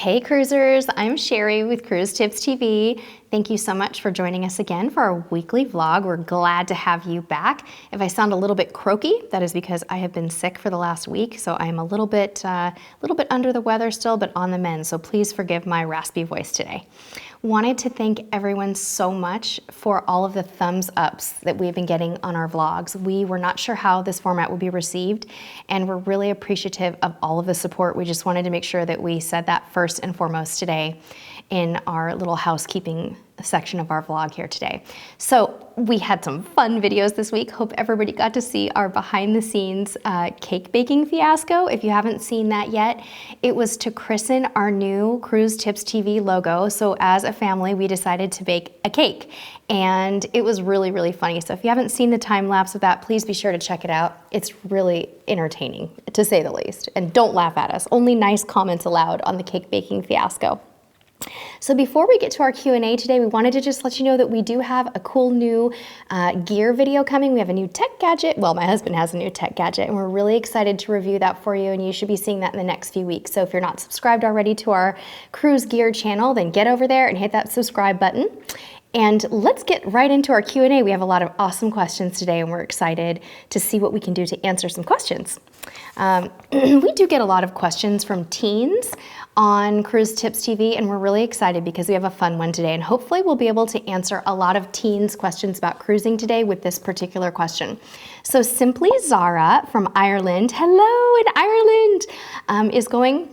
Hey cruisers, I'm Sherry with Cruise Tips TV. Thank you so much for joining us again for our weekly vlog. We're glad to have you back. If I sound a little bit croaky, that is because I have been sick for the last week, so I'm a little bit under the weather still, but on the mend, so please forgive my raspy voice today. Wanted to thank everyone so much for all of the thumbs ups that we've been getting on our vlogs. We were not sure how this format would be received, and we're really appreciative of all of the support. We just wanted to make sure that we said that first and foremost today in our little housekeeping section of our vlog here today. So we had some fun videos this week. Hope everybody got to see our behind the scenes cake baking fiasco. If you haven't seen that yet, it was to christen our new Cruise Tips TV logo. So as a family, we decided to bake a cake, and it was really, really funny. So if you haven't seen the time lapse of that, please be sure to check it out. It's really entertaining, to say the least. And don't laugh at us. Only nice comments allowed on the cake baking fiasco. So before we get to our Q&A today, we wanted to just let you know that we do have a cool new gear video coming. We have a new tech gadget. Well, my husband has a new tech gadget, and we're really excited to review that for you, and you should be seeing that in the next few weeks. So if you're not subscribed already to our Cruise Gear channel, then get over there and hit that subscribe button. And let's get right into our Q&A. We have a lot of awesome questions today, and we're excited to see what we can do to answer some questions. We do get a lot of questions from teens on Cruise Tips TV, and we're really excited because we have a fun one today, and hopefully we'll be able to answer a lot of teens' questions about cruising today with this particular question. So Simply Zara from Ireland, hello in Ireland, is going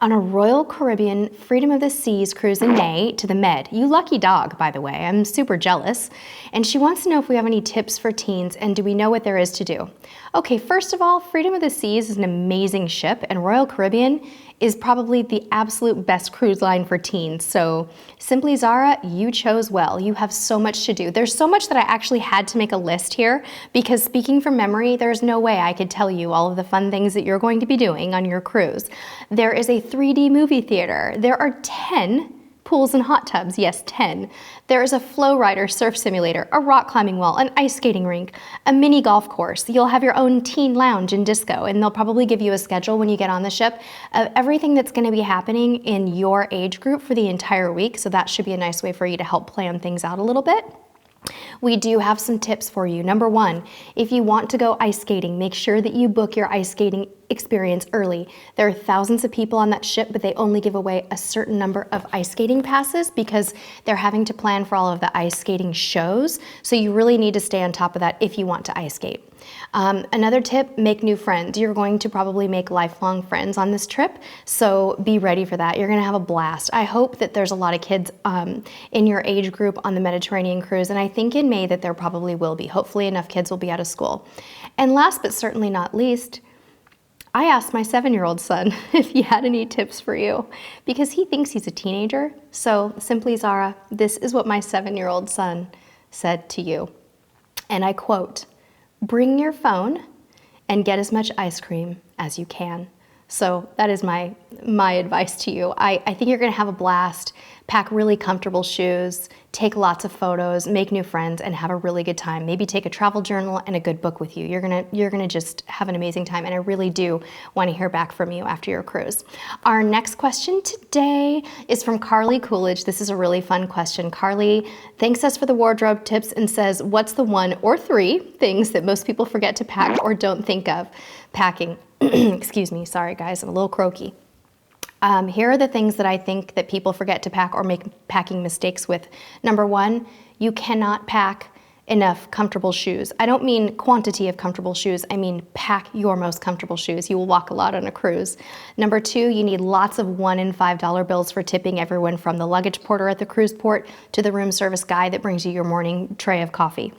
on a Royal Caribbean Freedom of the Seas cruise in May to the Med. You lucky dog, by the way. I'm super jealous. And she wants to know if we have any tips for teens, and do we know what there is to do? Okay, first of all, Freedom of the Seas is an amazing ship, and Royal Caribbean is probably the absolute best cruise line for teens. So Simply Zara, you chose well. You have so much to do. There's so much that I actually had to make a list here, because speaking from memory, there's no way I could tell you all of the fun things that you're going to be doing on your cruise. There is a 3D movie theater. There are 10 pools and hot tubs, yes, 10. There is a flow rider surf simulator, a rock climbing wall, an ice skating rink, a mini golf course. You'll have your own teen lounge and disco, and they'll probably give you a schedule when you get on the ship of everything that's gonna be happening in your age group for the entire week, so that should be a nice way for you to help plan things out a little bit. We do have some tips for you. Number one, if you want to go ice skating, make sure that you book your ice skating experience early. There are thousands of people on that ship, but they only give away a certain number of ice skating passes because they're having to plan for all of the ice skating shows. So you really need to stay on top of that if you want to ice skate. Another tip, make new friends. You're going to probably make lifelong friends on this trip, so be ready for that. You're gonna have a blast. I hope that there's a lot of kids in your age group on the Mediterranean cruise, and I think in May that there probably will be. Hopefully enough kids will be out of school. And last but certainly not least, I asked my 7-year-old son if he had any tips for you, because he thinks he's a teenager. So Simply Zara, this is what my 7-year-old son said to you, and I quote, "Bring your phone and get as much ice cream as you can." So that is my advice to you. I think you're gonna have a blast. Pack really comfortable shoes, take lots of photos, make new friends, and have a really good time. Maybe take a travel journal and a good book with you. You're gonna just have an amazing time, and I really do want to hear back from you after your cruise. Our next question today is from Carly Coolidge. This is a really fun question. Carly thanks us for the wardrobe tips and says, what's the 1 or 3 things that most people forget to pack or don't think of packing? Excuse me, sorry guys, I'm a little croaky. Here are the things that I think that people forget to pack or make packing mistakes with. Number 1, you cannot pack enough comfortable shoes. I don't mean quantity of comfortable shoes, I mean pack your most comfortable shoes. You will walk a lot on a cruise. Number 2, you need lots of $1 and $5 bills for tipping everyone, from the luggage porter at the cruise port to the room service guy that brings you your morning tray of coffee.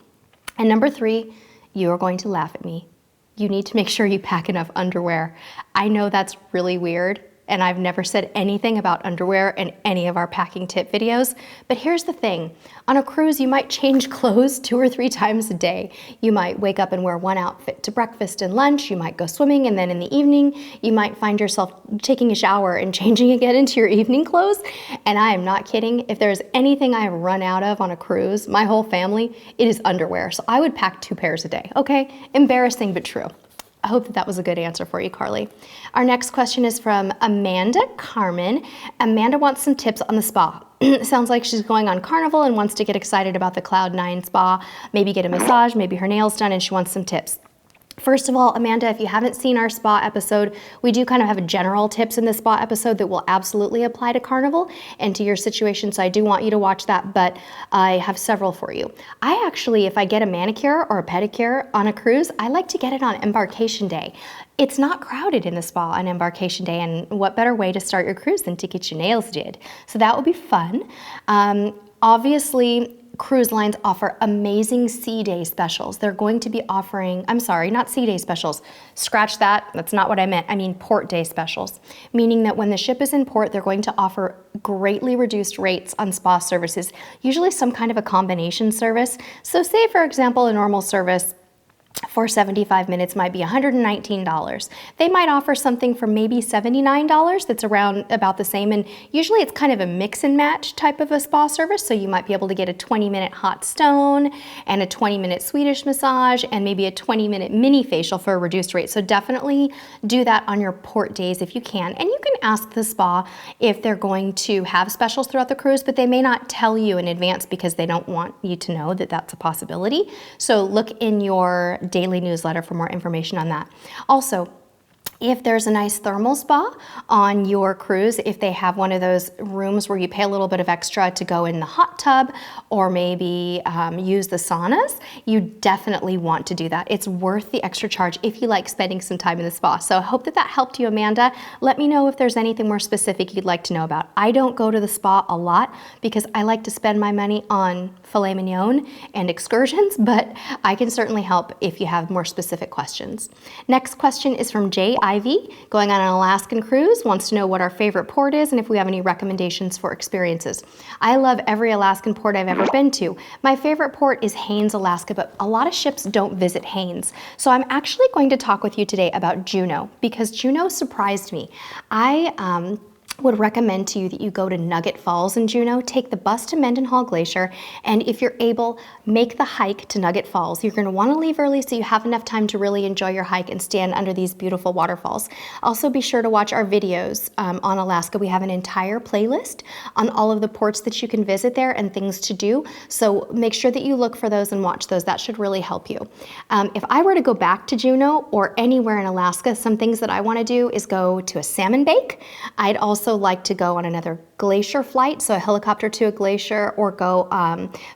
And number 3, you are going to laugh at me. You need to make sure you pack enough underwear. I know that's really weird, and I've never said anything about underwear in any of our packing tip videos, but here's the thing. On a cruise, you might change clothes 2 or 3 times a day. You might wake up and wear one outfit to breakfast and lunch, you might go swimming, and then in the evening, you might find yourself taking a shower and changing again into your evening clothes, and I am not kidding. If there's anything I have run out of on a cruise, my whole family, it is underwear. So I would pack 2 pairs a day, okay? Embarrassing, but true. I hope that was a good answer for you, Carly. Our next question is from Amanda Carmen. Amanda wants some tips on the spa. Sounds like she's going on Carnival and wants to get excited about the Cloud9 spa, maybe get a massage, maybe her nails done, and she wants some tips. First of all, Amanda, if you haven't seen our spa episode, we do kind of have general tips in the spa episode that will absolutely apply to Carnival and to your situation, so I do want you to watch that, but I have several for you. I actually, if I get a manicure or a pedicure on a cruise, I like to get it on embarkation day. It's not crowded in the spa on embarkation day, and what better way to start your cruise than to get your nails did? So that will be fun. Obviously, cruise lines offer amazing sea day specials. They're going to be offering, I'm sorry, not sea day specials. Scratch that, that's not what I meant. I mean port day specials, meaning that when the ship is in port, they're going to offer greatly reduced rates on spa services, usually some kind of a combination service. So say, for example, a normal service for 75 minutes might be $119. They might offer something for maybe $79 that's around about the same, and usually it's kind of a mix and match type of a spa service, so you might be able to get a 20-minute hot stone and a 20-minute Swedish massage and maybe a 20-minute mini facial for a reduced rate. So definitely do that on your port days if you can, and you can ask the spa if they're going to have specials throughout the cruise, but they may not tell you in advance because they don't want you to know that that's a possibility. So look in your daily newsletter for more information on that. Also, if there's a nice thermal spa on your cruise, if they have one of those rooms where you pay a little bit of extra to go in the hot tub or maybe use the saunas, you definitely want to do that. It's worth the extra charge if you like spending some time in the spa. So I hope that helped you, Amanda. Let me know if there's anything more specific you'd like to know about. I don't go to the spa a lot because I like to spend my money on filet mignon and excursions, but I can certainly help if you have more specific questions. Next question is from Jay Ivy, going on an Alaskan cruise, wants to know what our favorite port is and if we have any recommendations for experiences. I love every Alaskan port I've ever been to. My favorite port is Haines, Alaska, but a lot of ships don't visit Haines. So I'm actually going to talk with you today about Juneau because Juneau surprised me. I would recommend to you that you go to Nugget Falls in Juneau, take the bus to Mendenhall Glacier, and if you're able, make the hike to Nugget Falls. You're going to want to leave early so you have enough time to really enjoy your hike and stand under these beautiful waterfalls. Also, be sure to watch our videos on Alaska. We have an entire playlist on all of the ports that you can visit there and things to do, so make sure that you look for those and watch those. That should really help you. If I were to go back to Juneau or anywhere in Alaska, some things that I want to do is go to a salmon bake. I'd also like to go on another glacier flight, so a helicopter to a glacier, or go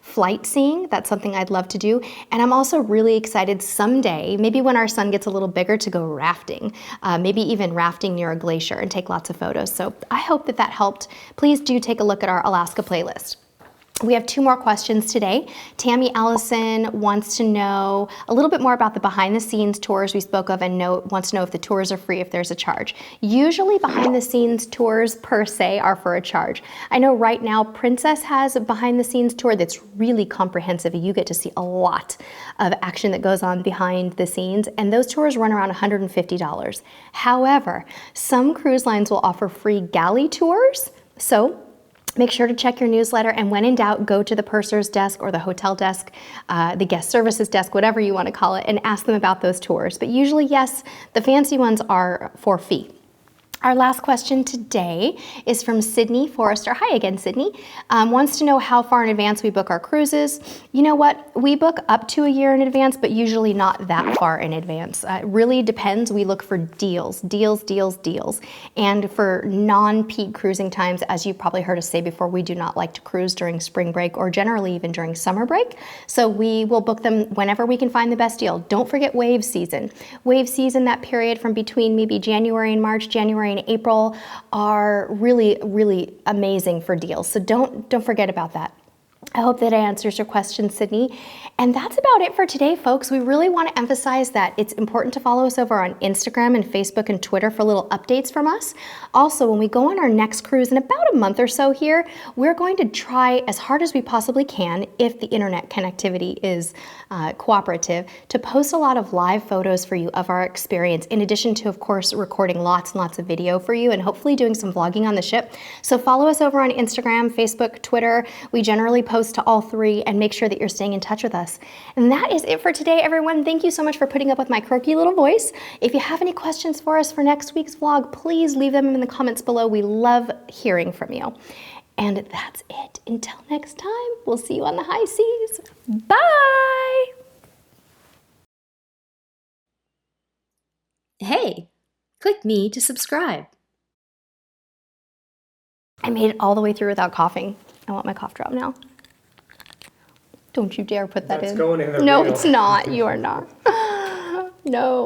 flight seeing. That's something I'd love to do. And I'm also really excited someday, maybe when our son gets a little bigger, to go rafting, maybe even rafting near a glacier and take lots of photos. So I hope that helped. Please do take a look at our Alaska playlist. We have 2 more questions today. Tammy Allison wants to know a little bit more about the behind-the-scenes tours we spoke of and wants to know if the tours are free, if there's a charge. Usually behind-the-scenes tours per se are for a charge. I know right now Princess has a behind-the-scenes tour that's really comprehensive. You get to see a lot of action that goes on behind the scenes, and those tours run around $150. However, some cruise lines will offer free galley tours, so make sure to check your newsletter, and when in doubt, go to the purser's desk or the hotel desk, the guest services desk, whatever you want to call it, and ask them about those tours. But usually, yes, the fancy ones are for fee. Our last question today is from Sydney Forrester. Hi again, Sydney. Wants to know how far in advance we book our cruises. You know what? We book up to a year in advance, but usually not that far in advance. It really depends. We look for deals. And for non-peak cruising times, as you've probably heard us say before, we do not like to cruise during spring break or generally even during summer break. So we will book them whenever we can find the best deal. Don't forget wave season. Wave season, that period from between maybe January and March, January and April, are really, really amazing for deals. So don't forget about that. I hope that answers your question, Sydney. And that's about it for today, folks. We really want to emphasize that it's important to follow us over on Instagram and Facebook and Twitter for little updates from us. Also, when we go on our next cruise in about a month or so here, we're going to try as hard as we possibly can, if the internet connectivity is cooperative, to post a lot of live photos for you of our experience, in addition to, of course, recording lots and lots of video for you and hopefully doing some vlogging on the ship. So follow us over on Instagram, Facebook, Twitter. We generally post host to all three and make sure that you're staying in touch with us. And that is it for today, everyone. Thank you so much for putting up with my croaky little voice. If you have any questions for us for next week's vlog, please leave them in the comments below. We love hearing from you. And that's it. Until next time, we'll see you on the high seas. Bye! Hey, click me to subscribe. I made it all the way through without coughing. I want my cough drop now. Don't you dare put that in. That's going in the No, reel. it's not. You are not. No.